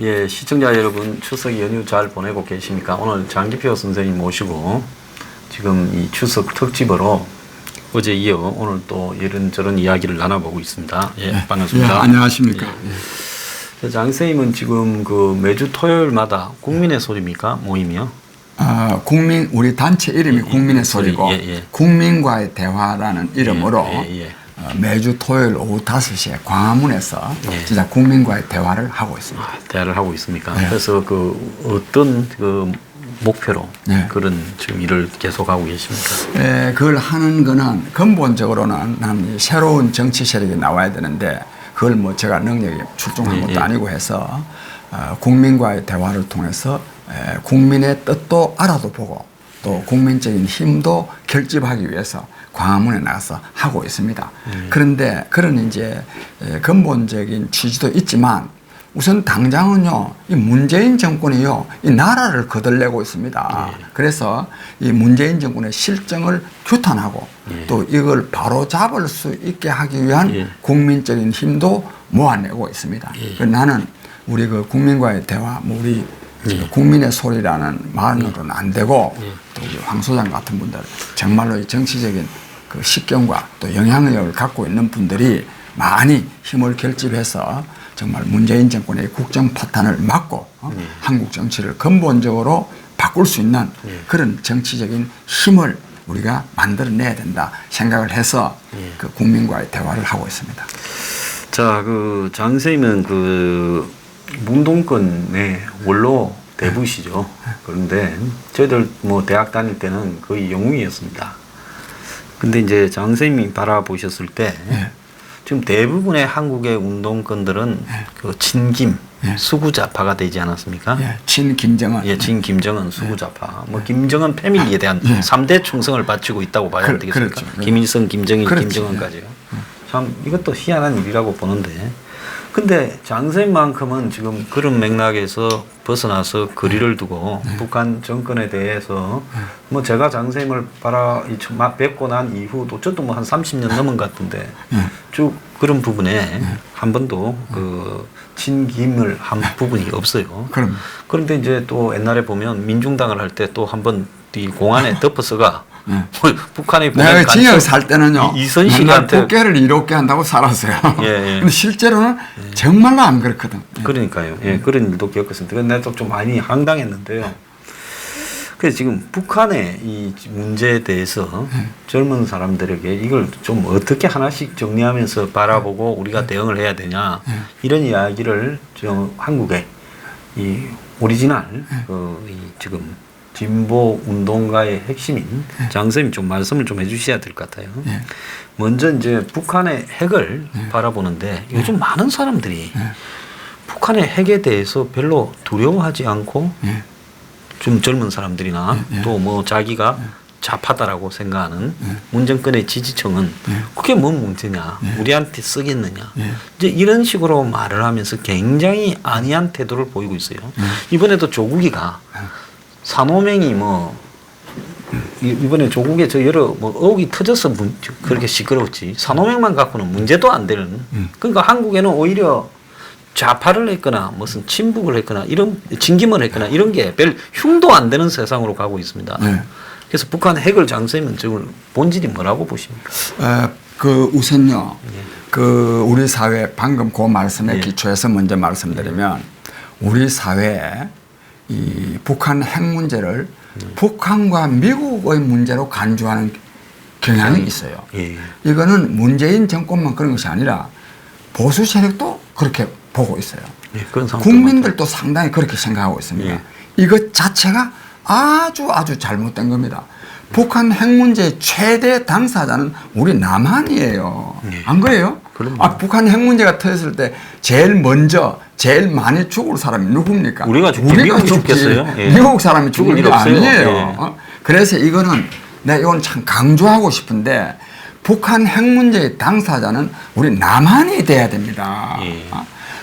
예, 시청자 여러분 추석 연휴 잘 보내고 계십니까? 오늘 장기표 선생님 모시고 지금 이 추석 특집으로 어제 이어 오늘 또 이런저런 이야기를 나눠보고 있습니다. 예, 네, 반갑습니다. 예, 안녕하십니까. 예. 장 선생님은 지금 그 매주 토요일마다 국민의 소리입니까? 모임이요? 우리 단체 이름이 국민의 소리고 국민과의 대화라는 이름으로 매주 토요일 오후 5시에 광화문에서 진짜 국민과의 대화를 하고 있습니다. 대화를 하고 있습니까? 그래서 그 어떤 그 목표로 그런 지금 일을 계속하고 계십니까? 그걸 하는 거는 근본적으로는 난 새로운 정치 세력이 나와야 되는데 그걸 뭐 제가 능력이 출중한 것도 아니고 해서 국민과의 대화를 통해서 국민의 뜻도 알아도 보고 또 국민적인 힘도 결집하기 위해서 광화문에 나가서 하고 있습니다. 그런데 그런 이제 근본적인 취지도 있지만 우선 당장은요, 이 문재인 정권이요, 이 나라를 거들내고 있습니다. 그래서 이 문재인 정권의 실정을 규탄하고 또 이걸 바로 잡을 수 있게 하기 위한 국민적인 힘도 모아내고 있습니다. 나는 우리 그 국민과의 대화, 우리 국민의 소리라는 말로는 안 되고 또 우리 황 소장 같은 분들 정말로 이 정치적인 그 식견과 또 영향력을 갖고 있는 분들이 많이 힘을 결집해서 정말 문재인 정권의 국정 파탄을 막고 한국 정치를 근본적으로 바꿀 수 있는 그런 정치적인 힘을 우리가 만들어내야 된다 생각을 해서 그 국민과의 대화를 하고 있습니다. 자, 그 장 선생님은 그 문동권의 원로 대부시죠. 그런데 저희들 뭐 대학 다닐 때는 거의 영웅이었습니다. 근데 이제 장 선생님이 바라보셨을 때 지금 대부분의 한국의 운동권들은 그 친김, 수구좌파가 되지 않았습니까? 친김정은. 친김정은 수구좌파. 뭐 김정은 패밀리에 대한 3대 충성을 바치고 있다고 봐야 되겠습니까? 그렇죠. 김일성, 김정일, 김정은까지요. 참 이것도 희한한 일이라고 보는데. 근데 장 선생님만큼은 지금 그런 맥락에서 벗어나서 거리를 두고 북한 정권에 대해서 뭐 제가 장 선생님을 뵙고 난 이후도 저도 뭐 한 30년 넘은 것 같은데 쭉 그런 부분에 한 번도 그 친김을 한 부분이 없어요. 그런데 이제 또 옛날에 보면 민중당을 할 때 또 한 번 이 공안에 덮어서가 북한에 내가 징역 살 때는요. 이선식한테 국회를 이롭게 한다고 살았어요. 근데 실제로는 정말로 안 그렇거든. 그러니까요. 그런 일도 겪었습니다. 근데 내가 좀 많이 황당했는데요. 그래서 지금 북한의 이 문제에 대해서 젊은 사람들에게 이걸 좀 어떻게 하나씩 정리하면서 바라보고 우리가 대응을 해야 되냐 이런 이야기를 한국의 이 오리지널 이 지금 진보 운동가의 핵심인 장 선생님 좀 말씀을 좀 해주셔야 될 것 같아요. 먼저 이제 북한의 핵을 바라보는데 요즘 많은 사람들이 북한의 핵에 대해서 별로 두려워하지 않고 좀 젊은 사람들이나 또 뭐 자기가 좌파다라고 생각하는 문정권의 지지층은 그게 뭔 문제냐, 우리한테 쓰겠느냐, 이제 이런 식으로 말을 하면서 굉장히 안이한 태도를 보이고 있어요. 이번에도 조국이가 산호맹이 뭐 이번에 조국에 저 여러 뭐 의혹이 터져서 그렇게 시끄러웠지 산호맹만 갖고는 문제도 안 되는 그러니까 한국에는 오히려 좌파를 했거나 무슨 친북을 했거나 이런 진김을 했거나 이런 게 별 흉도 안 되는 세상으로 가고 있습니다. 그래서 북한 핵을 장 선생님은 지금 본질이 뭐라고 보십니까? 그 우선요. 그 우리 사회 방금 그 말씀에 기초해서 먼저 말씀드리면 우리 사회에 이 북한 핵 문제를 북한과 미국의 문제로 간주하는 경향이 있어요. 이거는 문재인 정권만 그런 것이 아니라 보수 세력도 그렇게 보고 있어요. 국민들도 상당히 그렇게 생각하고 있습니다. 이것 자체가 아주 잘못된 겁니다. 북한 핵 문제의 최대 당사자는 우리 남한이에요. 안 그래요? 북한 핵 문제가 터졌을 때 제일 먼저 제일 많이 죽을 사람이 누굽니까? 우리가 죽겠어요? 미국 사람이 죽을 일 아니에요. 그래서 이거는 내가 이건 참 강조하고 싶은데 북한 핵 문제의 당사자는 우리 남한이 돼야 됩니다.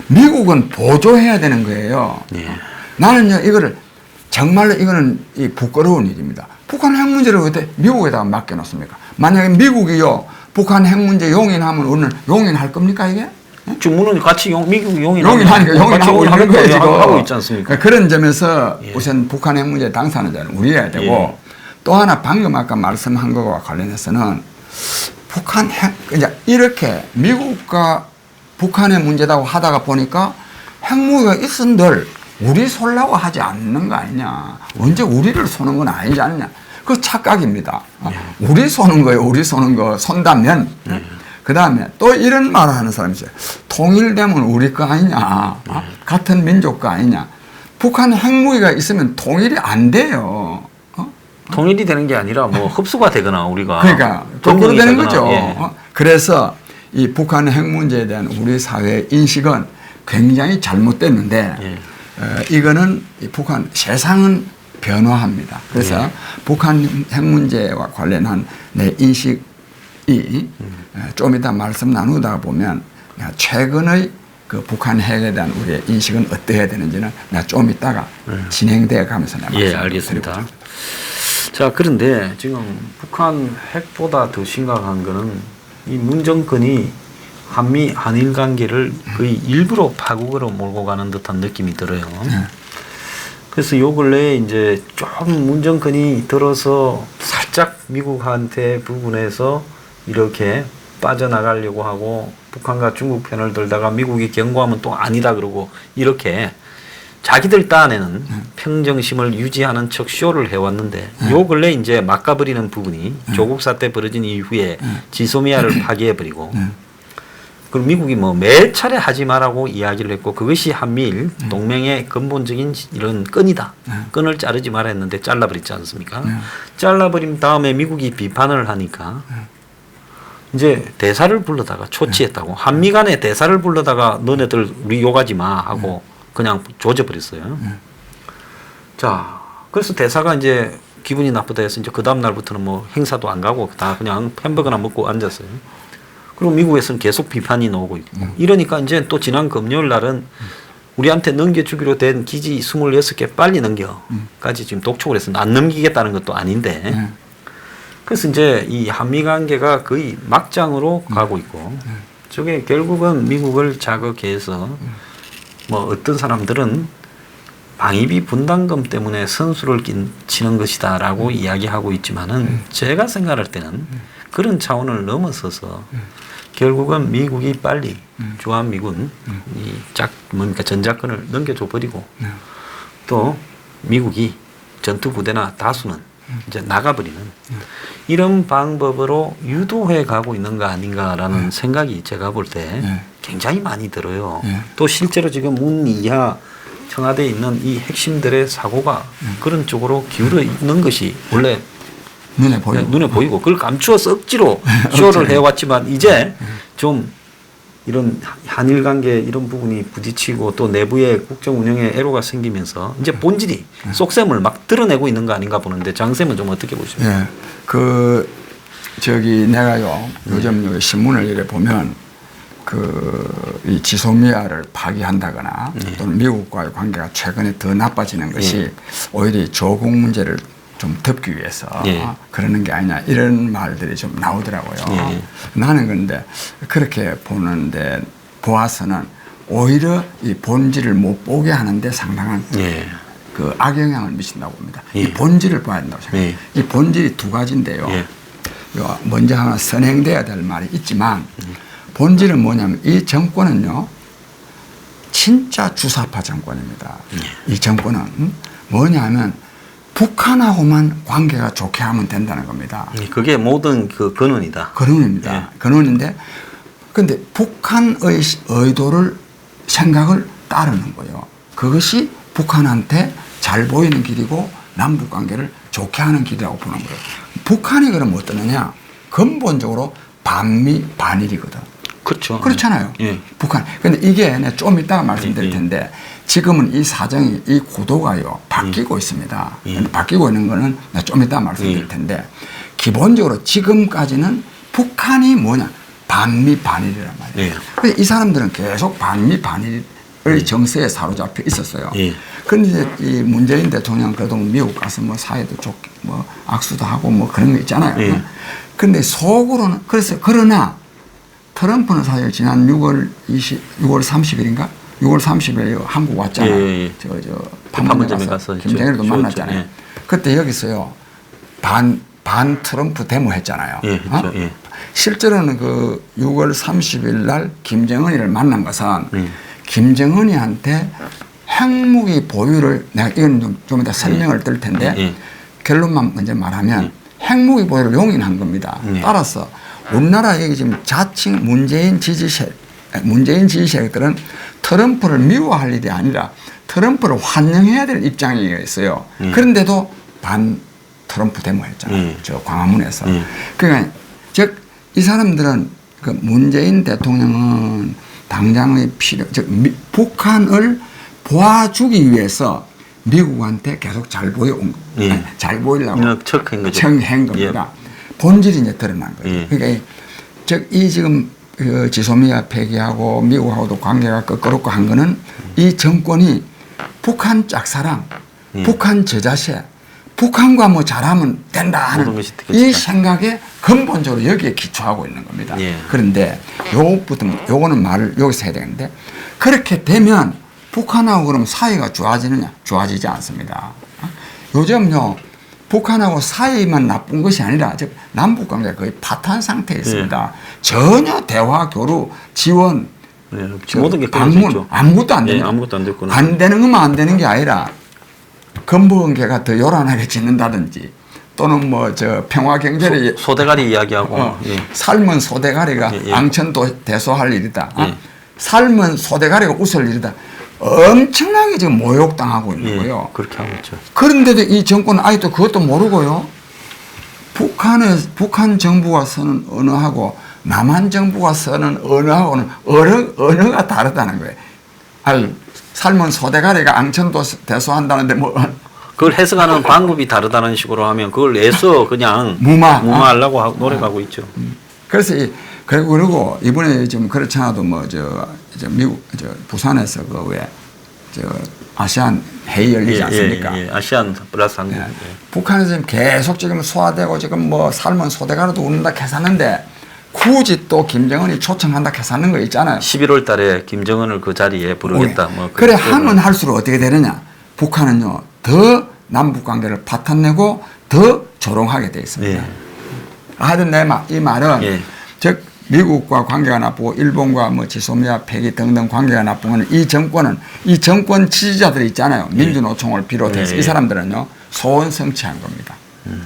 미국은 보조해야 되는 거예요. 나는요 이거를 정말로 이거는 부끄러운 일입니다. 북한 핵 문제를 왜 미국에다가 맡겨놓습니까? 만약에 미국이요 북한 핵 문제 용인하면 우리는 용인할 겁니까 이게? 주문은 같이 미국 용인하니까 용인하고 있는 거예요 지금. 하고 있지 않습니까? 그런 점에서 예. 우선 북한 핵 문제 당사자는 우리여야 되고 예. 또 하나 방금 아까 말씀한 것과 관련해서는 북한 핵 이제 이렇게 미국과 북한의 문제다고 하다가 보니까 핵무기가 있은들 우리 쏠라고 하지 않는 거 아니냐. 언제 우리를 쏘는 건 아니지 않느냐. 그 착각입니다. 우리 쏘는 거예요. 우리 쏘는 거 쏜다면. 그 다음에 또 이런 말을 하는 사람이 있어요. 통일되면 우리 거 아니냐. 같은 민족 거 아니냐. 북한 핵무기가 있으면 통일이 안 돼요. 통일이 되는 게 아니라 뭐 흡수가 되거나 우리가 그러니까 거꾸로 되는 거죠. 예. 그래서 이 북한 핵 문제에 대한 우리 사회의 인식은 굉장히 잘못됐는데 예. 이거는 이 북한 세상은 변화합니다. 그래서 예. 북한 핵 문제와 관련한 내 인식이 좀 이따 말씀 나누다 보면 최근의 그 북한 핵에 대한 우리의 인식은 어떠해야 되는지는 내가 좀 이따가 진행되어 가면서 내가 예, 말씀을 알겠습니다. 드리고 자, 그런데 지금 북한 핵보다 더 심각한 거는 이 문정권이 한일 관계를 거의 일부러 파국으로 몰고 가는 듯한 느낌이 들어요. 그래서 요 근래에 이제 좀 문정권이 들어서 살짝 미국한테 부분에서 이렇게 빠져나가려고 하고 북한과 중국 편을 들다가 미국이 경고하면 또 아니다 그러고 이렇게 자기들 딴에는 평정심을 유지하는 척 쇼를 해왔는데 요 근래 이제 막가버리는 부분이 조국 사태 벌어진 이후에 지소미아를 파기해버리고 그리고 미국이 뭐 매 차례 하지 말라고 이야기를 했고 그것이 한미일 동맹의 근본적인 이런 끈이다. 끈을 자르지 말아 했는데 잘라버렸지 않습니까? 잘라버린 다음에 미국이 비판을 하니까 이제 대사를 불러다가 초치했다고 한미 간에 대사를 불러다가 너네들 우리 욕하지 마 하고 그냥 조져버렸어요. 자, 그래서 대사가 이제 기분이 나쁘다 해서 이제 그 다음 날부터는 뭐 행사도 안 가고 다 그냥 햄버거나 먹고 앉았어요. 그리고 미국에서는 계속 비판이 나오고 있고 이러니까 이제 또 지난 금요일 날은 우리한테 넘겨주기로 된 기지 26개 빨리 넘겨까지 지금 독촉을 해서 안 넘기겠다는 것도 아닌데 그래서 이제 이 한미 관계가 거의 막장으로 가고 있고 저게 결국은 미국을 자극해서 뭐 어떤 사람들은 방위비 분담금 때문에 선수를 치는 것이다라고 이야기하고 있지만은 제가 생각할 때는 그런 차원을 넘어서서 결국은 미국이 빨리 주한미군 뭔가 전작권을 넘겨줘 버리고 또 미국이 전투부대나 다수는 이제 나가버리는 이런 방법으로 유도해 가고 있는 거 아닌가라는 생각이 제가 볼 때 굉장히 많이 들어요. 또 실제로 지금 문이하 청와대에 있는 이 핵심들의 사고가 그런 쪽으로 기울어 있는 것이 원래 눈에 보이고 그걸 감추어서 억지로 쇼를 해왔지만 이제 좀 이런 한일 관계 이런 부분이 부딪히고 또 내부의 국정 운영에 애로가 생기면서 이제 본질이 속셈을 막 드러내고 있는 거 아닌가 보는데 장쌤은 좀 어떻게 보십니까? 예, 내가요 요즘 신문을 이래 보면 이 지소미아를 파기한다거나 또는 미국과의 관계가 최근에 더 나빠지는 것이 오히려 조국 문제를 좀 덮기 위해서 그러는 게 아니냐 이런 말들이 좀 나오더라고요. 나는 그런데 그렇게 보아서는 오히려 이 본질을 못 보게 하는데 상당한 그 악영향을 미친다고 봅니다. 이 본질을 봐야 된다고 생각해요. 이 본질이 두 가지인데요. 먼저 하나 선행돼야 될 말이 있지만 본질은 뭐냐면 이 정권은요 진짜 주사파 정권입니다. 이 정권은 뭐냐면 북한하고만 관계가 좋게 하면 된다는 겁니다. 그게 모든 그 근원이다. 근원입니다. 근원인데 근데 북한의 의도를 생각을 따르는 거예요. 그것이 북한한테 잘 보이는 길이고 남북 관계를 좋게 하는 길이라고 보는 거예요. 북한이 그럼 어떠느냐? 근본적으로 반미 반일이거든. 그렇죠. 그렇잖아요. 북한. 근데 이게 내가 좀 이따가 말씀드릴 텐데 지금은 이 사정이 이 구도가요 바뀌고 있습니다. 바뀌고 있는 거는 내가 좀 이따가 말씀드릴 텐데 기본적으로 지금까지는 북한이 뭐냐 반미 반일이란 말이에요. 근데 이 사람들은 계속 반미 반일의 정세에 사로잡혀 있었어요. 그런데 이제 이 문재인 대통령 그동안 미국 가서 뭐 사이도 좋게 뭐 악수도 하고 뭐 그런 거 있잖아요. 그런데 속으로는 그래서 그러나 트럼프는 사실 지난 6월 30일인가? 6월 30일에 한국 왔잖아요. 예. 저 판문점에 가서 김정일도 있죠. 만났잖아요. 예. 그때 여기서요 반 트럼프 데모했잖아요. 예, 그렇죠. 예. 실제로는 그 6월 30일 날 김정은이를 만난 것은 예. 김정은이한테 핵무기 보유를 내가 이건 좀 이따 설명을 들 텐데 예. 결론만 먼저 말하면 핵무기 보유를 용인한 겁니다. 예. 따라서 우리나라 여기 지금 자칭 문재인 지지 세력들은 트럼프를 미워할 일이 아니라 트럼프를 환영해야 될 입장이었어요. 그런데도 반 트럼프 데모했잖아요. 저 광화문에서. 그러니까 즉 이 사람들은 그 문재인 대통령은 당장의 북한을 도와주기 위해서 미국한테 계속 잘 보여온 예. 잘 보이려고 척한 거죠. 청한 겁니다. 본질이 이제 드러난 거죠. 예. 그러니까 즉 이 지금 그 지소미아 폐기하고 미국하고도 관계가 껄끄럽고 한 거는 이 정권이 북한 짝사랑, 북한 저자세, 북한과 뭐 잘하면 된다 하는 이 생각에 근본적으로 여기에 기초하고 있는 겁니다. 예. 그런데 요거는 말을 여기서 해야 되는데 그렇게 되면 북한하고 그럼 사이가 좋아지느냐? 좋아지지 않습니다. 요즘요 북한하고 사이만 나쁜 것이 아니라 즉 남북 관계가 거의 파탄 상태에 있습니다. 전혀 대화, 교류, 지원, 모든 게 방문 아무것도 안 됩니다. 아무것도 안 됐구나. 안 되는 것만 안 되는 게 아니라 건보관계가 더 요란하게 짓는다든지 또는 뭐 저 평화 경제를 소대가리 이야기하고 삶은 소대가리가 앙천도 대소할 일이다. 삶은 소대가리가 웃을 일이다. 엄청나게 지금 모욕당하고 있는 거예요. 그렇게 하고 있죠. 그런데도 이 정권은 아직도 그것도 모르고요. 북한 정부가 쓰는 언어하고 남한 정부가 쓰는 언어하고는 언어가 다르다는 거예요. 아니, 삶은 소대가리가 앙천도 대소한다는데 뭐 그걸 해석하는 방법이 다르다는 식으로 하면 그걸 애써 그냥 무마하려고 노력하고 있죠. 그래서 그리고 이번에 좀 그렇지 않아도 뭐 미국 부산에서 그 왜 아시안 회의 열리지 않습니까? 아시안 플러스 한국. 북한에서 지금 계속 지금 소화되고 지금 뭐 삶은 소대가리도 웃는다 해사는데 굳이 또 김정은이 초청한다 해사는 거 있잖아요. 11월 달에 김정은을 그 자리에 부르겠다. 뭐 그래 하면 할수록 어떻게 되느냐? 북한은요 더 남북 관계를 파탄내고 더 조롱하게 돼 있습니다. 하여튼 이 말은 즉 미국과 관계가 나쁘고 일본과 뭐 지소미아 폐기 등등 관계가 나쁜 건 이 정권 지지자들이 있잖아요. 민주노총을 비롯해서 이 사람들은요 소원 성취한 겁니다.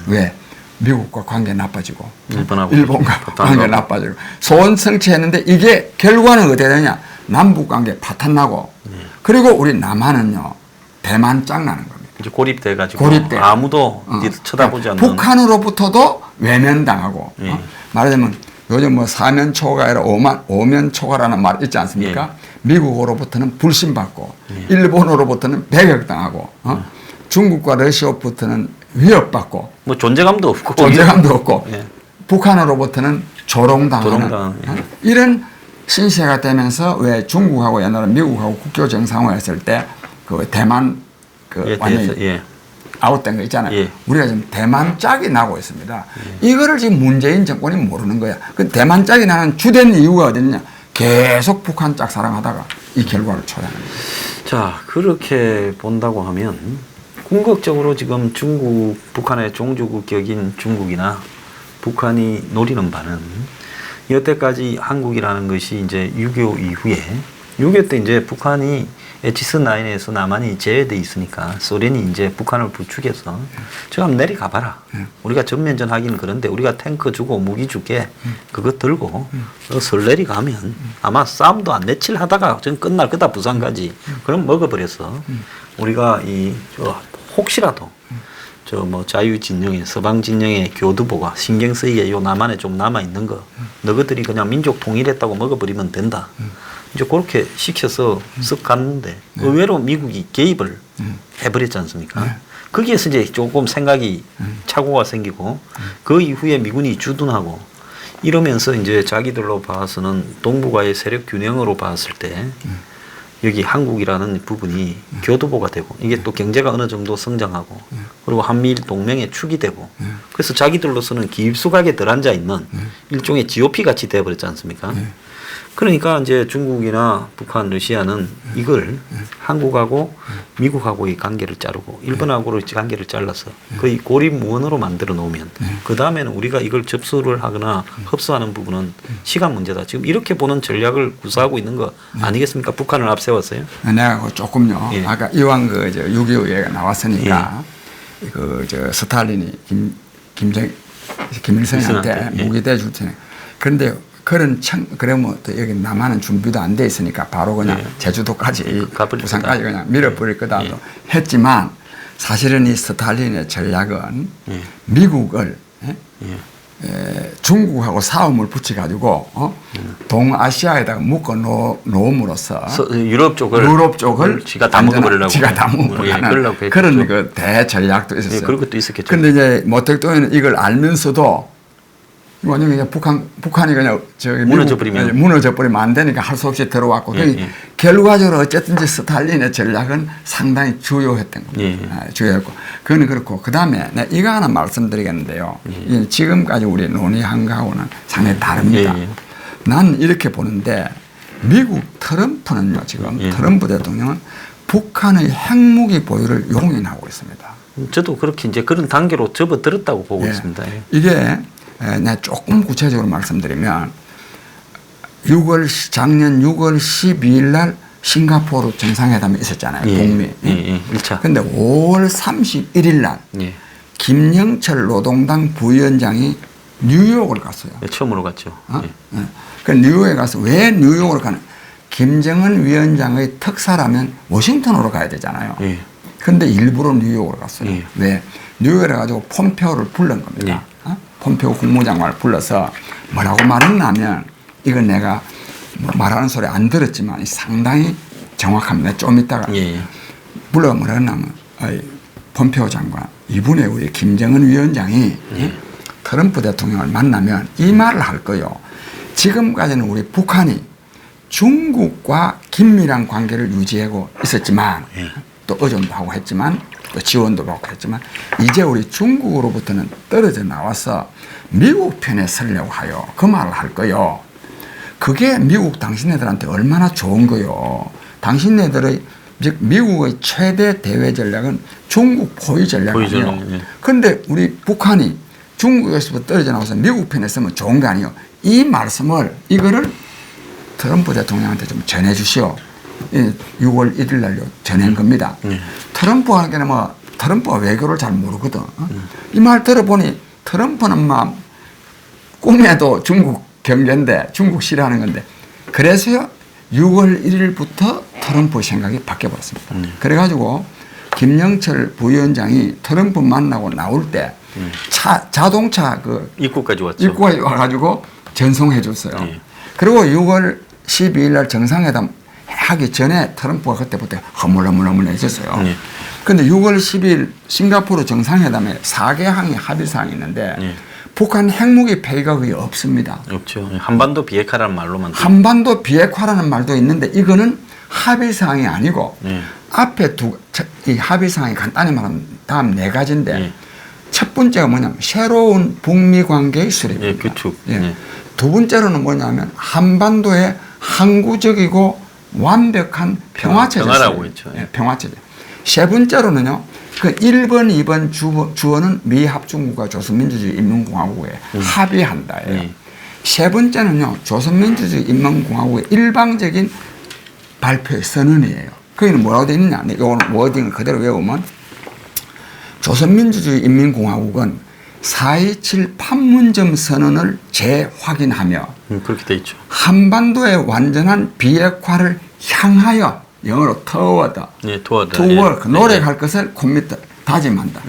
왜? 미국과 관계 나빠지고 일본과 관계 나빠지고 소원 성취했는데 이게 결과는 어떻게 되냐? 남북 관계 파탄나고 그리고 우리 남한은요 대만 짱나는 겁니다. 이제 고립돼가지고 아무도 쳐다보지 않는 북한으로부터도 외면당하고 말하자면 요즘 뭐 사면초가 아니라 오면초가라는 말 있지 않습니까? 미국으로부터는 불신받고 일본으로부터는 배격당하고 중국과 러시아로부터는 위협받고 뭐 존재감도 없고 북한으로부터는 조롱당하는 이런 신세가 되면서 왜 중국하고 옛날에 미국하고 국교 정상화했을 때 그 대만 완전히 아웃된 거 있잖아요. 우리가 지금 대만 짝이 나고 있습니다. 이거를 지금 문재인 정권이 모르는 거야. 그 대만 짝이 나는 주된 이유가 어딨냐? 계속 북한 짝 사랑하다가 이 결과를 초래하는 거예요. 자, 그렇게 본다고 하면 궁극적으로 지금 북한의 종주국 격인 중국이나 북한이 노리는 바는 여태까지 한국이라는 것이 이제 6.25 이후에 6.25 때 이제 북한이 H9에서 남한이 제외돼 있으니까 소련이 이제 북한을 부추겨서 저 한번 내려가 봐라. 우리가 전면전 하기는 그런데 우리가 탱크 주고 무기 줄게. 그거 들고 설 내려가면 아마 싸움도 안 내칠 하다가 전 끝날 거다 부산까지. 그럼 먹어버려서 우리가 혹시라도 저 뭐 자유진영의 서방진영의 교두보가 신경 쓰이게 요 남한에 좀 남아 있는 거 너희들이 그냥 민족 통일했다고 먹어버리면 된다. 이제 그렇게 시켜서 쓱 갔는데 의외로 미국이 개입을 해버렸지 않습니까? 거기에서 이제 조금 생각이 착오가 생기고 그 이후에 미군이 주둔하고 이러면서 이제 자기들로 봐서는 동북아의 세력 균형으로 봤을 때 여기 한국이라는 부분이 교두보가 되고 이게 또 경제가 어느 정도 성장하고 그리고 한미일 동맹의 축이 되고 그래서 자기들로서는 깊숙하게 들어앉아 있는 일종의 GOP 같이 돼버렸지 않습니까? 그러니까 이제 중국이나 북한, 러시아는 이걸 한국하고 미국하고의 관계를 자르고 일본하고의 관계를 잘라서 거의 고립무원으로 만들어 놓으면 그 다음에는 우리가 이걸 접수를 하거나 흡수하는 부분은 시간 문제다. 지금 이렇게 보는 전략을 구사하고 있는 거 아니겠습니까? 북한을 앞세웠어요. 내가 그 조금요. 예. 아까 이왕 그 6.25 얘기가 나왔으니까 그 저 스탈린이 김일성한테 예. 무기 대줄 테니. 그런데 그런 그러면 또 여기 남한은 준비도 안 돼 있으니까 바로 그냥 예. 그 가버릴 부산까지 거다. 그냥 밀어버릴 거다도 했지만 사실은 이 스탈린의 전략은 예. 미국을 예. 중국하고 싸움을 붙여가지고 동아시아에다가 묶어 놓음으로써 유럽 쪽을 지가 다 먹어버리려고 지가 다 먹어버리려고 그런 그 대전략도 있었어요. 예, 그런 것도 있었겠죠. 그런데 이제 모택동에는 이걸 알면서도 완전히 그냥 북한이 그냥 저기 무너져버리면 안 되니까 할 수 없이 들어왔고 결과적으로 어쨌든지 스탈린의 전략은 상당히 주요했던 겁니다. 주요했고 그건 그렇고 그 다음에 이거 하나 말씀드리겠는데요. 지금까지 우리 논의한 거하고는 상당히 다릅니다. 난 이렇게 보는데 미국 트럼프는요 지금 트럼프 대통령은 북한의 핵무기 보유를 용인하고 있습니다. 저도 그렇게 이제 그런 단계로 접어들었다고 보고 있습니다. 이게 내가 조금 구체적으로 말씀드리면 작년 6월 12일 날 싱가포르 정상회담이 있었잖아요. 북미. 1차. 근데 5월 31일 날 김영철 노동당 부위원장이 뉴욕을 갔어요. 처음으로 갔죠. 그 뉴욕에 가서 왜 뉴욕으로 가는? 김정은 위원장의 특사라면 워싱턴으로 가야 되잖아요. 근데 일부러 뉴욕으로 갔어요. 왜? 뉴욕에 가지고 폼페오를 부른 겁니다. 폼페오 국무장관을 불러서 뭐라고 말했냐면 이건 내가 뭐 말하는 소리 안 들었지만 상당히 정확합니다. 좀 이따가 불러 뭐라 했냐면 폼페오 장관 이분의 우리 김정은 위원장이 트럼프 대통령을 만나면 이 말을 할 거예요. 지금까지는 우리 북한이 중국과 긴밀한 관계를 유지하고 있었지만 또 의존도 하고 했지만 또 지원도 받고 했지만 이제 우리 중국으로부터는 떨어져 나와서 미국 편에 서려고 하여 그 말을 할 거요. 그게 미국 당신네들한테 얼마나 좋은 거요. 당신네들의 즉 미국의 최대 대외 전략은 중국 포위 전략이에요. 그런데 우리 북한이 중국에서부터 떨어져 나와서 미국 편에 서면 좋은 거 아니에요. 이 말씀을 이거를 트럼프 대통령한테 좀 전해 주시오. 6월 1일 날요 전한 겁니다. 트럼프한테는 뭐 트럼프가 외교를 잘 모르거든. 이 말 들어보니 트럼프는 막 꿈에도 중국 경제인데 중국 싫어하는 건데 그래서요 6월 1일부터 트럼프 생각이 바뀌어버렸습니다. 그래가지고 김영철 부위원장이 트럼프 만나고 나올 때 자동차 그 입구까지 왔죠. 입구까지 와가지고 전송해 줬어요. 그리고 6월 12일 날 정상회담 하기 전에 트럼프가 그때부터 허물허물해졌어요. 그런데 6월 10일 싱가포르 정상회담에 4개항의 합의사항이 있는데 북한 핵무기 폐기가 거의 없습니다. 없죠. 한반도 비핵화라는 말로만. 한반도 비핵화라는 말도 있는데 이거는 합의사항이 아니고 앞에 이 합의사항이 간단히 말하면 다음 4가지인데 첫 번째가 뭐냐면 새로운 북미 관계의 수립입니다. 규칙. 두 번째로는 뭐냐면 한반도의 항구적이고 완벽한 평화체제. 평화라고 했죠. 평화체제. 세 번째로는요, 그 1번, 2번 주어는 미 합중국과 조선민주주의 인민공화국에 합의한다예요. 세 번째는요, 조선민주주의 인민공화국의 일방적인 발표의 선언이에요. 거기는 뭐라고 되어 있느냐? 이거는 워딩을 그대로 외우면 조선민주주의 인민공화국은 4.27 판문점 선언을 재확인하며 그렇게 돼 있죠. 한반도의 완전한 비핵화를 향하여 영어로 toward, toward 노력할 것을 코미트 다짐한다.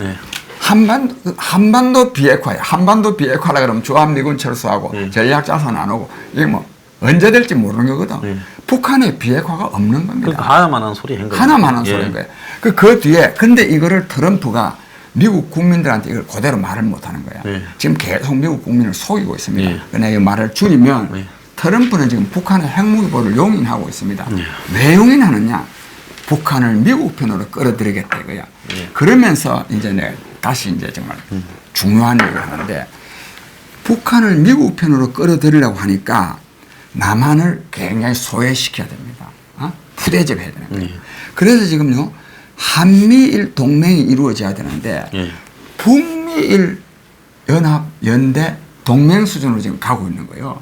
한반도 비핵화야. 한반도 비핵화라 그러면 주한미군 철수하고 전략 자산 안 오고 이게 뭐 언제 될지 모르는 거거든. 북한의 비핵화가 없는 겁니다. 그러니까 하나만 한 소리 한 거예요. 하나만 한 소리인 거예요. 그 뒤에 근데 이거를 트럼프가 미국 국민들한테 이걸 그대로 말을 못하는 거야. 지금 계속 미국 국민을 속이고 있습니다. 그러나 이 말을 줄이면 트럼프는 지금 북한의 핵무기 보유를 용인하고 있습니다. 왜 용인하느냐? 북한을 미국 편으로 끌어들이겠다 이거야. 그러면서 이제 내가 다시 이제 정말 중요한 얘기를 하는데 북한을 미국 편으로 끌어들이려고 하니까 남한을 굉장히 소외시켜야 됩니다. 푸대접해야 되는 거예요. 예. 그래서 지금요 한미일 동맹이 이루어져야 되는데 예. 북미일 연합 연대 동맹 수준으로 지금 가고 있는 거예요.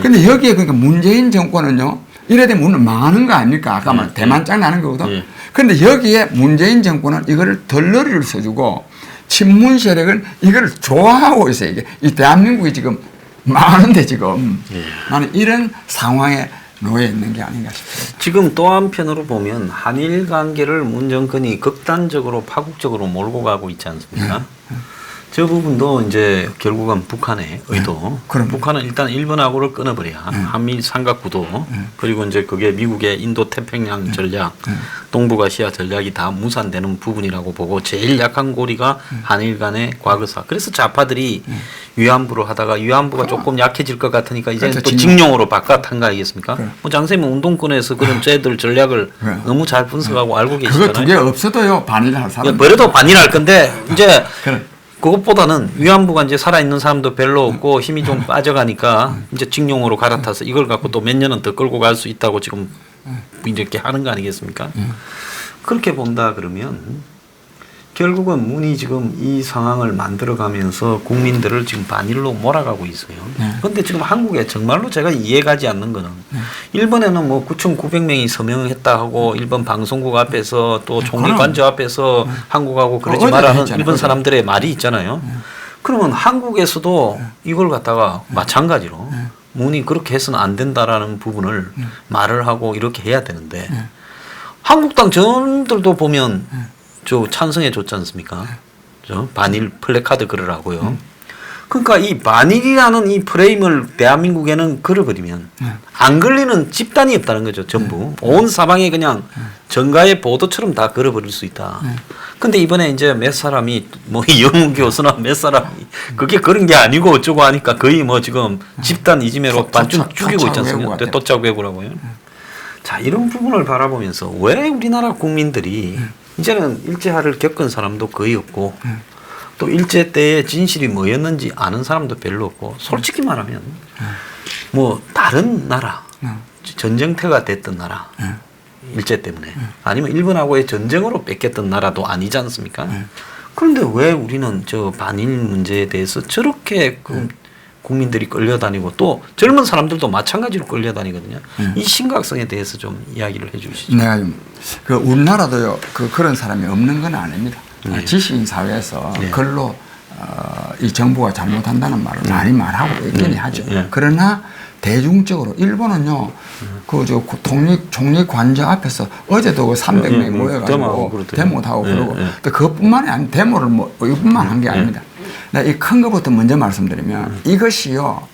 근데 여기에 그러니까 문재인 정권은요 이래 되면 오늘 망하는 거 아닙니까? 아까 말 대만짝 나는 거거든. 예. 그런데 여기에 문재인 정권은 이거를 덜러리를 써주고 친문 세력은 이걸 좋아하고 있어요. 이게 이 대한민국이 지금 망하는데 지금 나는 이런 상황에 놓여 있는 게 아닌가 싶습니다. 지금 또 한편으로 보면 한일 관계를 문 정권이 극단적으로 파국적으로 몰고 가고 있지 않습니까? 저 부분도 이제 결국은 북한의 의도. 그럼. 북한은 일단 일본하고를 끊어버려야 한미 삼각구도 그리고 이제 그게 미국의 인도 태평양 전략, 동북아시아 전략이 다 무산되는 부분이라고 보고 제일 약한 고리가 한일 간의 과거사. 그래서 좌파들이 위안부로 하다가 위안부가 조금 약해질 것 같으니까 이제 그렇죠. 또 직령으로 바깥한 거 아니겠습니까? 그래. 뭐 장세민 운동권에서 그런 쟤들 전략을 그래. 너무 잘 분석하고 알고 그거 계시잖아요. 두 개 없어도요 반일할 사람. 버려도 반일할 건데 이제 그래. 그것보다는 위안부가 이제 살아있는 사람도 별로 없고 힘이 좀 빠져가니까 이제 직용으로 갈아타서 이걸 갖고 또 몇 년은 더 끌고 갈 수 있다고 지금 이렇게 하는 거 아니겠습니까? 그렇게 본다 그러면 결국은 문이 지금 이 상황을 만들어가면서 국민들을 지금 반일로 몰아가고 있어요. 그런데 지금 한국에 정말로 제가 이해가지 않는 거는 일본에는 뭐 9,900명이 서명했다 하고 일본 방송국 앞에서 또 총리 관저 앞에서 한국하고 그러지 말라는 일본 사람들의 말이 있잖아요. 그러면 한국에서도 이걸 갖다가 마찬가지로 문이 그렇게 해서는 안 된다라는 부분을 말을 하고 이렇게 해야 되는데 한국당 전들도 보면 저 찬성해 줬지 않습니까? 저 반일 플래카드 걸으라고요. 그러니까 이 반일이라는 이 프레임을 대한민국에는 걸어버리면 안 걸리는 집단이 없다는 거죠. 전부 온 사방에 그냥 정가의 보도처럼 다 걸어버릴 수 있다. 근데 이번에 이제 몇 사람이 뭐 영우 교수나 몇 사람이 그게 그런 게 아니고 어쩌고 하니까 거의 뭐 지금 집단 이지매로 반쯤 죽이고 있지 않습니까? 또짝 외구라고요. 자, 이런 부분을 바라보면서 왜 우리나라 국민들이 이제는 일제하를 겪은 사람도 거의 없고 또 일제 때의 진실이 뭐였는지 아는 사람도 별로 없고 솔직히 말하면 뭐 다른 나라 전쟁터가 됐던 나라 일제 때문에 아니면 일본하고의 전쟁으로 뺏겼던 나라도 아니지 않습니까? 그런데 왜 우리는 저 반일 문제에 대해서 저렇게 국민들이 끌려다니고 또 젊은 사람들도 마찬가지로 끌려다니거든요. 이 심각성에 대해서 좀 이야기를 해 주시죠. 내가 그 우리나라도요 그런 사람이 없는 건 아닙니다. 지식인 사회에서 글로 이 정부가 잘못한다는 말을 많이 말하고 있긴 하죠. 그러나 대중적으로 일본은요 그저 총리 관저 앞에서 어제도 300명이 모여가지고 데모도 하고 그러고 또 그것뿐만이 아니라 데모를 뭐 이것뿐만 한 게 아닙니다. 이 큰 것부터 먼저 말씀드리면 이것이요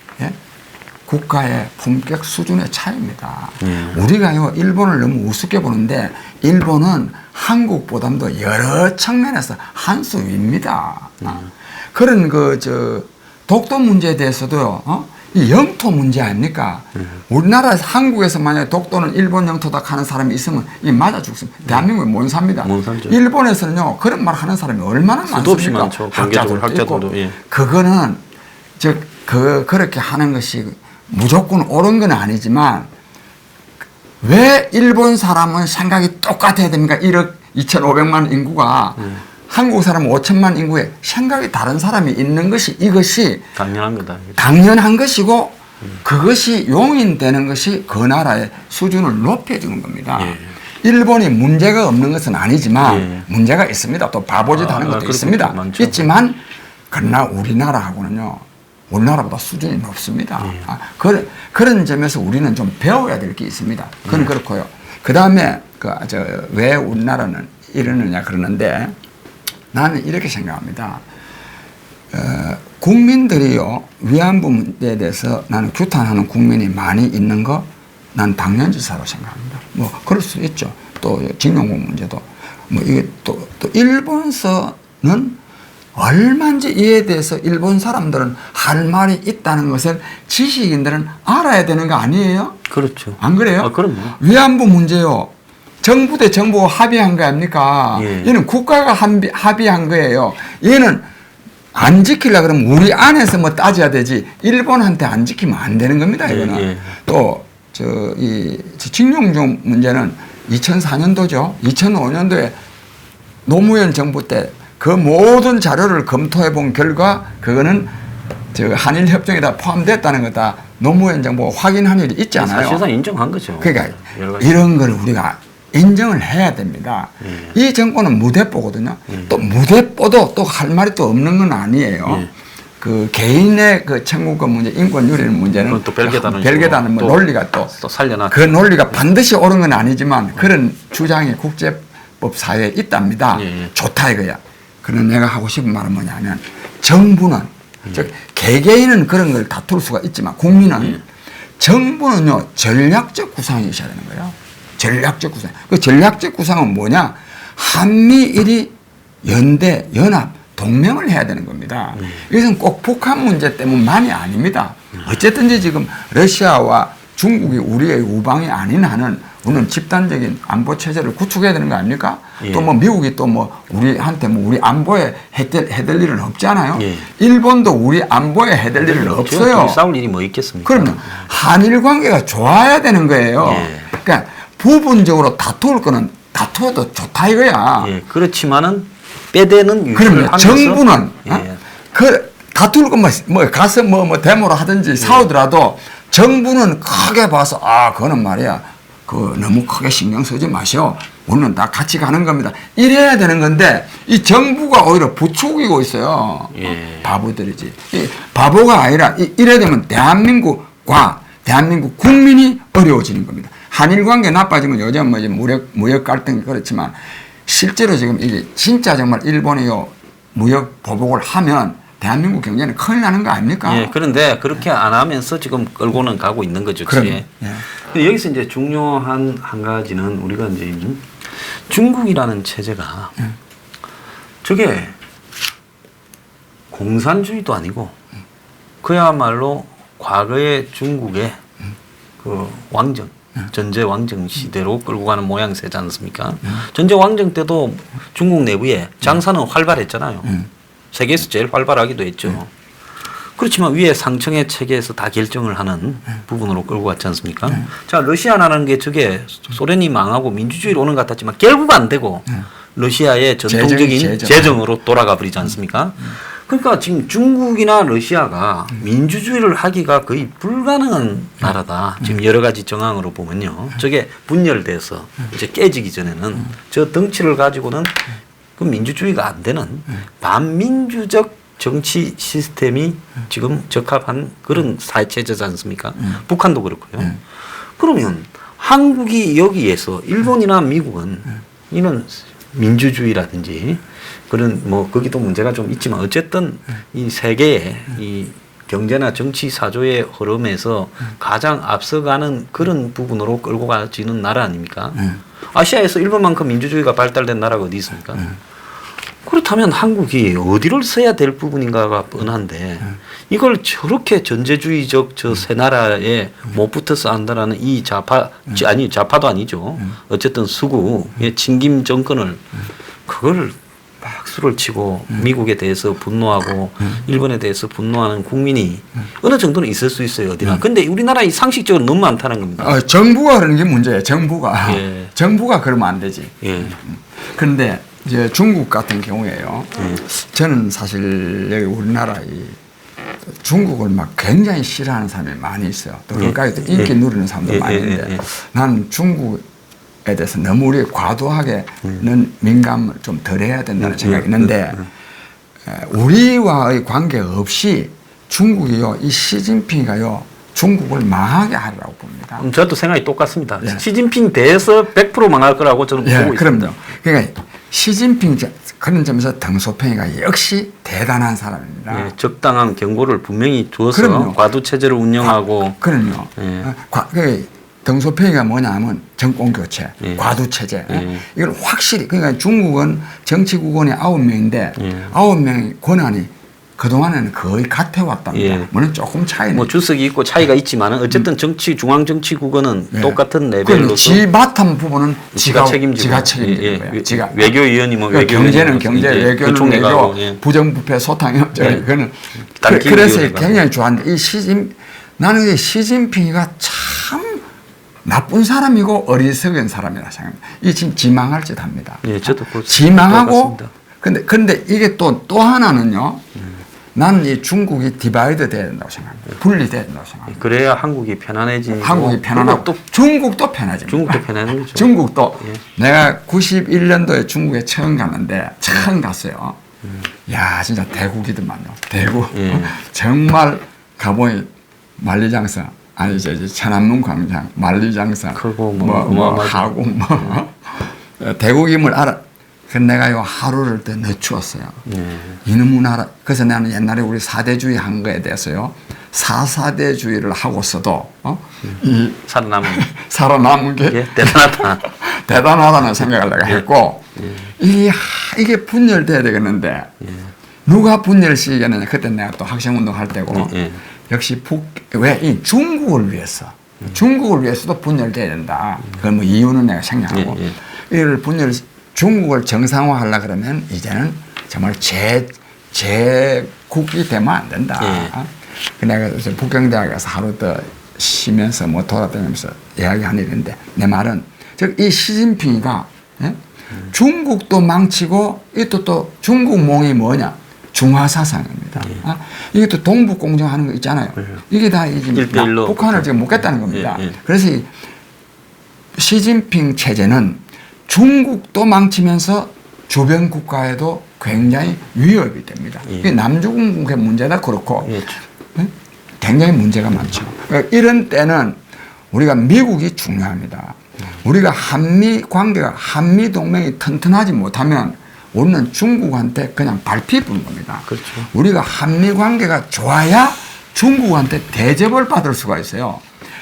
국가의 품격 수준의 차이입니다. 우리가요 일본을 너무 우습게 보는데 일본은 한국보다도 여러 측면에서 한 수 위입니다. 그런 독도 문제에 대해서도요 이 영토 문제 아닙니까? 우리나라에서 한국에서 만약에 독도는 일본 영토다 하는 사람이 있으면 이 맞아 죽습니다. 대한민국에 못 삽니다. 일본에서는요 그런 말 하는 사람이 얼마나 많습니까? 학자들도 있고 그거는 그렇게 하는 것이 무조건 옳은 건 아니지만 왜 일본 사람은 생각이 똑같아야 됩니까? 1억 2,500만 인구가 한국 사람 5천만 인구에 생각이 다른 사람이 있는 것이 이것이 당연한 거다. 당연한 것이고 그것이 용인되는 것이 그 나라의 수준을 높여주는 겁니다. 일본이 문제가 없는 것은 아니지만 문제가 있습니다. 또 바보짓 하는 것도 있습니다. 있지만 그러나 우리나라하고는요 우리나라보다 수준이 높습니다. 그런 점에서 우리는 좀 배워야 될 게 있습니다. 그건 그렇고요. 그 다음에 왜 우리나라는 이러느냐 그러는데 나는 이렇게 생각합니다. 국민들이요 위안부 문제에 대해서 나는 규탄하는 국민이 많이 있는 거 난 당연지사로 생각합니다. 뭐 그럴 수 있죠. 또 징용군 문제도 뭐 이게 또 일본서는 얼마인지 이에 대해서 일본 사람들은 할 말이 있다는 것을 지식인들은 알아야 되는 거 아니에요? 그렇죠. 안 그래요? 그럼요. 위안부 문제요. 정부 대 정부가 합의한 거 아닙니까? 얘는 국가가 합의한 거예요. 얘는 안 지키려 그러면 우리 안에서 뭐 따져야 되지 일본한테 안 지키면 안 되는 겁니다. 이거는 예. 또 이 징용종 문제는 2004년도죠. 2005년도에 노무현 정부 때 그 모든 자료를 검토해 본 결과 그거는 한일 협정에 다 포함됐다는 거다. 노무현 정부가 확인한 일이 있지 않아요. 사실상 인정한 거죠. 그러니까 이런 걸 우리가 인정을 해야 됩니다. 이 정권은 무대뽀거든요. 또 무대뽀도 또 할 말이 또 없는 건 아니에요. 그 개인의 그 청구권 문제, 인권 유리 문제는 또 별개다른 뭐 논리가 또 살려놨. 그 논리가 반드시 옳은 건 아니지만 그런 주장이 국제법 사회에 있답니다. 좋다 이거야. 그런 내가 하고 싶은 말은 뭐냐면 정부는 즉 개개인은 그런 걸 다툴 수가 있지만 국민은 정부는요 전략적 구상이 있어야 되는 거예요. 전략적 구상. 그 전략적 구상은 뭐냐? 한미일이 연대, 연합, 동맹을 해야 되는 겁니다. 이것은 꼭 북한 문제 때문만이 아닙니다. 어쨌든지 지금 러시아와 중국이 우리의 우방이 아닌 한은 우리는 집단적인 안보 체제를 구축해야 되는 거 아닙니까? 또 뭐 미국이 또 뭐 우리한테 뭐 우리 안보에 해댈 일은 없잖아요. 일본도 우리 안보에 해댈 일은 없어요. 싸울 일이 뭐 있겠습니까? 그럼요. 한일 관계가 좋아야 되는 거예요. 그러니까 부분적으로 다툴 거는 다투어도 좋다 이거야. 그렇지만은 빼대는 유지를 그러면 하면서 정부는 그 다툴 거뭐 가서 뭐 데모를 하든지 싸우더라도 정부는 크게 봐서 그거는 말이야. 그 너무 크게 신경 쓰지 마시오. 우리는 다 같이 가는 겁니다. 이래야 되는 건데 이 정부가 오히려 부추기고 있어요. 바보들이지. 바보가 아니라 이래야 되면 대한민국과 대한민국 국민이 어려워지는 겁니다. 한일 관계 나빠지면 요즘 뭐 무역 갈등이 그렇지만 실제로 지금 이게 진짜 정말 일본이 무역 보복을 하면 대한민국 경제는 큰일 나는 거 아닙니까? 그런데 그렇게 안 하면서 지금 끌고는 가고 있는 거죠. 근데 여기서 이제 중요한 한 가지는 우리가 이제 중국이라는 체제가 저게 공산주의도 아니고 그야말로 과거의 중국의 그 왕정, 전제 왕정 시대로 끌고 가는 모양새지 않습니까? 전제 왕정 때도 중국 내부에 장사는 활발했잖아요. 세계에서 제일 활발하기도 했죠. 그렇지만 위에 상층의 체계에서 다 결정을 하는 부분으로 끌고 갔지 않습니까? 자, 러시아라는 게 저게 소련이 망하고 민주주의로 오는 것 같았지만 결국 안 되고 러시아의 전통적인 재정으로 돌아가 버리지 않습니까? 그러니까 지금 중국이나 러시아가 민주주의를 하기가 거의 불가능한 나라다. 지금 여러 가지 정황으로 보면요. 저게 분열돼서 이제 깨지기 전에는 저 덩치를 가지고는 그 민주주의가 안 되는 반민주적 정치 시스템이 지금 적합한 그런 사회체제지 않습니까? 북한도 그렇고요. 그러면 한국이 여기에서 일본이나 미국은 이런 민주주의라든지 그런 뭐 거기도 문제가 좀 있지만 어쨌든 이 세계의 이 경제나 정치 사조의 흐름에서 가장 앞서가는 그런 부분으로 끌고 가지는 나라 아닙니까? 아시아에서 일본만큼 민주주의가 발달된 나라가 어디 있습니까? 그렇다면 한국이 어디를 써야 될 부분인가가 뻔한데 이걸 저렇게 전제주의적 저 세 나라에 못 붙어서 한다라는 이 좌파도 아니죠. 어쨌든 수구의 친김 정권을 그걸 박수를 치고 미국에 대해서 분노하고 일본에 대해서 분노하는 국민이 어느 정도는 있을 수 있어요. 어디나. 근데 우리나라 이 상식적으로 너무 많다는 겁니다. 정부가 그러는 게 문제예요. 정부가 그러면 안 되지. 그런데 이제 중국 같은 경우에요. 저는 사실 여기 우리나라 중국을 막 굉장히 싫어하는 사람이 많이 있어요. 또 그까지 인기 누리는 사람도 많이 있는데 나는 중국에 대해서 너무 우리 과도하게는 민감을 좀 덜해야 된다는 생각이 있는데 우리와의 관계 없이 중국이요, 이 시진핑이가요, 중국을 망하게 하려고 봅니다. 저도 생각이 똑같습니다. 시진핑 대해서 100% 망할 거라고 저는 보고 있습니다. 그럼요. 그러니까 시진핑 그런 점에서 덩소평이가 역시 대단한 사람입니다. 적당한 경고를 분명히 주어서 과도 체제를 운영하고. 그럼요. 덩소평이가 뭐냐면 정권 교체, 과도 체제. 이걸 확실히 그러니까 중국은 정치 국원이 9명인데 9명의 권한이 그동안에는 거의 같아왔답니다. 예. 물론 조금 차이는. 뭐 주석이 있고 차이가 있지만은 어쨌든 정치 중앙 정치 구건은 예. 똑같은 그럼 레벨로서 지 맡은 부분은 지가 책임지고 지가 책임지는 예, 거예요. 예. 지가 외교위원이 뭐 외교 경제는 경제, 외교는 총리가 외교, 예. 부정부패 소탕이 없죠. 예. 그거는 당 그래서 기후위원회가. 굉장히 좋아하는데 나는 이 시진핑이가 참 나쁜 사람이고 어리석은 사람이라 생각합니다. 이 지금 지망할 짓 합니다. 예, 저도 그렇습니다. 지망하고 똑같습니다. 근데 이게 또 하나는요. 나는 이 중국이 디바이드 돼야 된다고 생각합니다. 분리돼야 된다고 생각합니다. 그래야 한국이 편안해지고 한국이 편안하고 또 중국도 편해집니다. 중국도 편안한 거죠. 중국도 예. 내가 91년도에 중국에 처음 갔는데 처음 갔어요. 야 진짜 대국이더만요. 대국 정말 가보니 만리장성 아니 이제 천안문 광장 만리장성 크고 뭐 어마어마하죠. 하고 대국임을 알아. 그 내가 요 하루를 더 늦추었어요. 이놈의 나라. 그래서 나는 옛날에 우리 사대주의 한 거에 대해서요. 사사대주의를 하고서도 이 살아남은 게 예, 대단하다. 대단하다는 생각을 내가 했고 이게 분열돼야 되겠는데 누가 분열시키겠느냐. 그때 내가 또 학생운동 할 때고 역시 왜 이 중국을 위해서 중국을 위해서도 분열돼야 된다. 그걸 뭐 이유는 내가 생략하고 이를 중국을 정상화하려 그러면 이제는 정말 제국이 되면 안 된다. 내가 북경대학에 가서 하루 더 쉬면서 뭐 돌아다니면서 이야기한 일인데 내 말은 즉 이 시진핑이가 중국도 망치고 또 중국몽이 뭐냐 중화사상입니다. 이게 또 동북공정하는 거 있잖아요. 이게 다 북한을 지금 묻겠다는 겁니다. 그래서 이 시진핑 체제는 중국도 망치면서 주변 국가에도 굉장히 위협이 됩니다. 이게 남중국의 문제다 그렇고 굉장히 문제가 많죠. 그러니까 이런 때는 우리가 미국이 중요합니다. 우리가 한미 동맹이 튼튼하지 못하면 우리는 중국한테 그냥 발피 부는 겁니다. 그렇죠. 우리가 한미 관계가 좋아야 중국한테 대접을 받을 수가 있어요.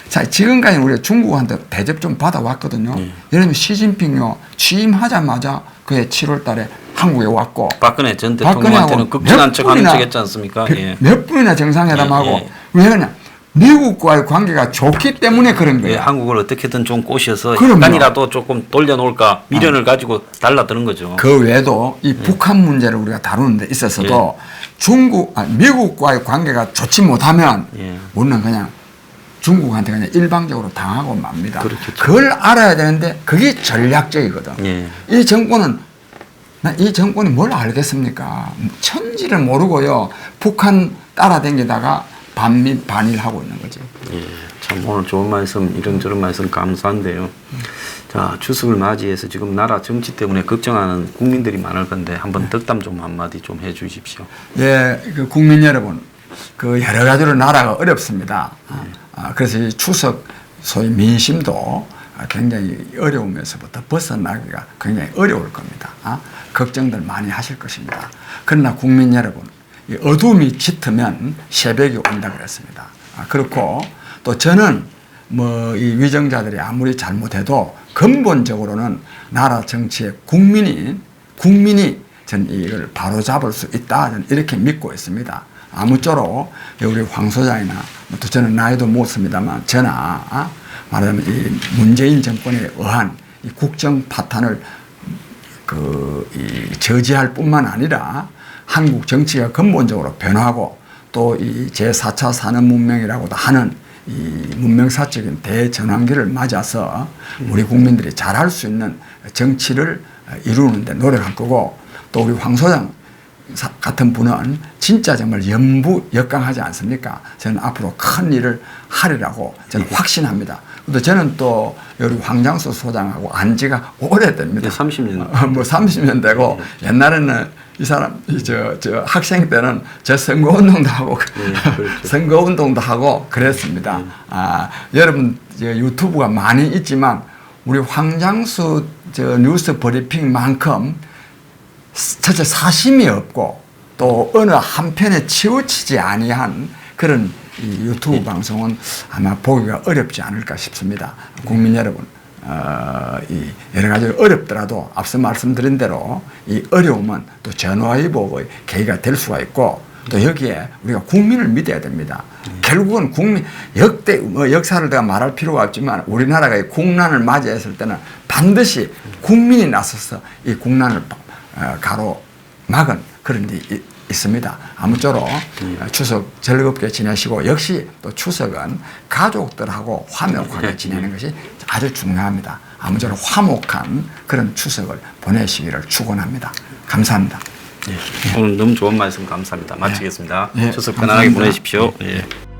자, 지금까지 우리가 중국한테 대접 좀 받아왔거든요. 예를 들면 시진핑요 취임하자마자 그해 7월 달에 한국에 왔고 박근혜 전 대통령한테는 극진한 척하는 척 했지 않습니까? 몇 번이나 정상회담하고 왜 그러냐? 미국과의 관계가 좋기 때문에 그런 거예요. 한국을 어떻게든 좀 꼬셔서 그럼요. 약간이라도 조금 돌려놓을까 미련을 가지고 달라드는 거죠. 그 외에도 이 북한 문제를 우리가 다루는 데 있어서도 미국과의 관계가 좋지 못하면 우리는 그냥 중국한테 그냥 일방적으로 당하고 맙니다. 그렇겠죠. 그걸 알아야 되는데 그게 전략적이거든. 이 정권이 뭘 알겠습니까? 천지를 모르고요. 북한 따라다니다가 반일하고 있는 거지. 참 오늘 좋은 말씀 이런저런 말씀 감사한데요. 자, 추석을 맞이해서 지금 나라 정치 때문에 걱정하는 국민들이 많을 건데 한번 덕담 좀 한마디 좀 해주십시오. 예, 그 국민 여러분, 그 여러 가지로 나라가 어렵습니다. 그래서 이 추석 소위 민심도 굉장히 어려우면서부터 벗어나기가 굉장히 어려울 겁니다. 걱정들 많이 하실 것입니다. 그러나 국민 여러분, 이 어둠이 짙으면 새벽이 온다 그랬습니다. 그렇고 또 저는 뭐 이 위정자들이 아무리 잘못해도 근본적으로는 나라 정치에 국민이 전 이걸 바로잡을 수 있다. 저는 이렇게 믿고 있습니다. 아무쪼록 우리 황 소장이나 또 저는 나이도 못습니다만 저나 말하자면 이 문재인 정권에 의한 이 국정 파탄을 저지할 뿐만 아니라 한국 정치가 근본적으로 변화하고 또 이 제4차 산업문명이라고도 하는 이 문명사적인 대전환기를 맞아서 우리 국민들이 잘할 수 있는 정치를 이루는데 노력할 거고 또 우리 황 소장 같은 분은 진짜 정말 연부역강하지 않습니까? 저는 앞으로 큰 일을 하리라고 저는 확신합니다. 또 저는 또 우리 황장수 소장하고 안지가 오래됩니다. 30년. 뭐 30년 되고 옛날에는 이 사람 저 학생 때는 저 선거운동도 하고 선거운동도 하고 그랬습니다. 여러분 유튜브가 많이 있지만 우리 황장수 뉴스 브리핑만큼 첫째 사심이 없고 또 어느 한편에 치우치지 아니한 그런 이 유튜브 방송은 아마 보기가 어렵지 않을까 싶습니다. 국민 여러분, 이 여러 가지 어렵더라도 앞서 말씀드린 대로 이 어려움은 또 전화위복의 계기가 될 수가 있고 또 여기에 우리가 국민을 믿어야 됩니다. 결국은 국민 역대 역사를 내가 말할 필요가 없지만 우리나라가 이 국난을 맞이했을 때는 반드시 국민이 나서서 이 국난을 가로막은 그런 일이 있습니다. 아무쪼록 추석 즐겁게 지내시고 역시 또 추석은 가족들하고 화목하게 지내는 것이 아주 중요합니다. 아무쪼록 화목한 그런 추석을 보내시기를 축원합니다. 감사합니다. 오늘 너무 좋은 말씀 감사합니다. 마치겠습니다. 예, 추석 편안하게 감사합니다. 보내십시오. 예.